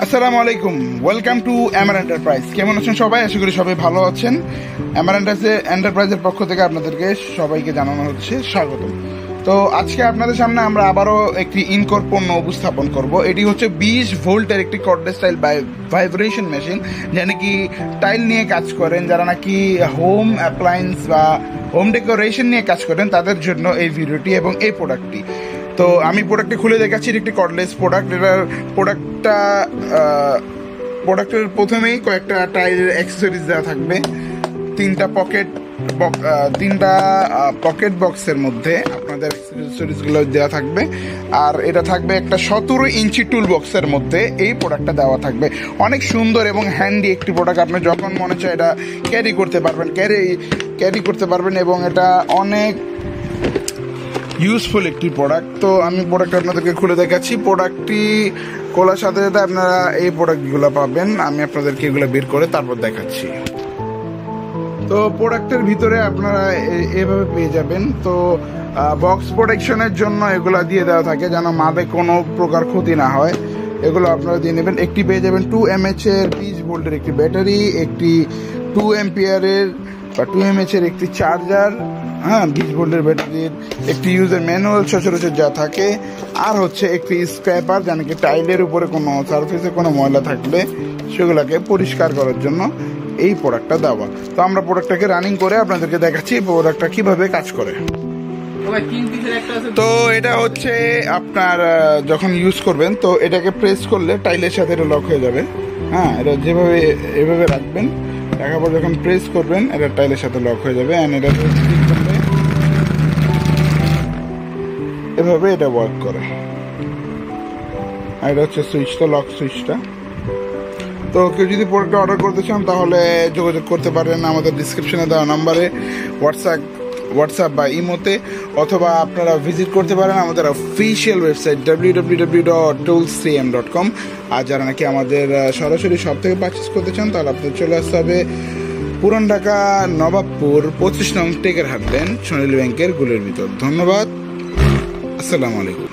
আসসালামু আলাইকুম, welcome to MR enterprise. কেমন আছেন সবাই? আশা করি সবাই ভালো আছেন। এমআর এন্টারপ্রাইজের পক্ষ থেকে আপনাদেরকে সবাইকে জানানো হচ্ছে স্বাগতম। তো আজকে আপনাদের সামনে আমরা আবারও একটি ইনকোর পণ্য উপস্থাপন করব। এটি হচ্ছে 20 ভোল্টের একটি কর্ডলেস টাইল ভাইব্রেশন মেশিন, যা নাকি টাইল নিয়ে কাজ করেন, যারা নাকি হোম অ্যাপ্লায়েন্স বা হোম ডেকোরেশন নিয়ে কাজ করেন, তাদের জন্য এই ভিডিওটি এবং এই প্রোডাক্টটি। তো আমি প্রোডাক্টটি খুলে দেখাচ্ছি। একটি কর্ডলেস প্রোডাক্ট। এটার প্রোডাক্টের প্রথমেই কয়েকটা টাইলের অ্যাক্সেসরিজ দেওয়া থাকবে। তিনটা পকেট বক্সের মধ্যে আপনাদের অ্যাক্সেসরিজগুলো দেওয়া থাকবে। আর এটা থাকবে একটা 17 ইঞ্চি টুল বক্সের মধ্যে এই প্রোডাক্টটা দেওয়া থাকবে। অনেক সুন্দর এবং হ্যান্ডি একটি প্রোডাক্ট। আপনি যখন মনে চায় এটা ক্যারি করতে পারবেন এবং এটা অনেক ইউজফুল একটি প্রোডাক্ট। তো আমি প্রোডাক্ট আপনাদেরকে খুলে দেখাচ্ছি। প্রোডাক্টটি খোলার সাথে সাথে আপনারা এই প্রোডাক্টগুলো পাবেন। আমি আপনাদেরকে এগুলো বের করে তারপর দেখাচ্ছি। তো প্রোডাক্টের ভিতরে আপনারা এভাবে পেয়ে যাবেন। তো বক্স প্রোটেকশনের জন্য এগুলো দিয়ে দেওয়া থাকে, যেন মাদে কোনো প্রকার ক্ষতি না হয়। এগুলো আপনারা দিয়ে নেবেন। একটি পেয়ে যাবেন 2 mAh এর 20 ভোল্টের একটি ব্যাটারি, একটি 2 অ্যাম্পিয়ারের বা 2 mAh এর একটি চার্জার, 20 ভোল্টের ব্যাটারির একটি ইউজার ম্যানুয়াল সচরাচর যা থাকে, আর হচ্ছে একটি স্ক্র্যাপার, যা নাকি টাইলের উপরে কোনো সারফেসে কোনো ময়লা থাকলে সেগুলোকে পরিষ্কার করার জন্য এই প্রোডাক্টটা দেওয়া। তো আমরা প্রোডাক্টটাকে রানিং করে আপনাদেরকে দেখাচ্ছি প্রোডাক্টটা কিভাবে কাজ করে। তো এটা হচ্ছে আপনার যখন ইউজ করবেন, তো এটাকে প্রেস করলে টাইলের সাথে এটা লক হয়ে যাবে। এটা যেভাবে এভাবে রাখবেন, রাখার পর যখন প্রেস করবেন এটা টাইলের সাথে লক হয়ে যাবে। অ্যান্ড এটা এভাবে এটা ওয়ার্ক করে। আর এটা হচ্ছে সুইচটা, লক সুইচটা। তো কেউ যদি প্রোডাক্টটা অর্ডার করতে চান তাহলে যোগাযোগ করতে পারেন আমাদের ডিসক্রিপশনে দেওয়া নাম্বারে, হোয়াটসঅ্যাপ বা ইমোতে, অথবা আপনারা ভিজিট করতে পারেন আমাদের অফিসিয়াল ওয়েবসাইট www.toolscm.com। আর যারা নাকি আমাদের সরাসরি সব থেকে পারচেস করতে চান তাহলে আপনাদের চলে আসতে হবে পুরান ঢাকা নবাবপুর 25 নং টেকের হাট লেন, সোনালী ব্যাংকের গুলের ভিতর। ধন্যবাদ, আসসালামু আলাইকুম।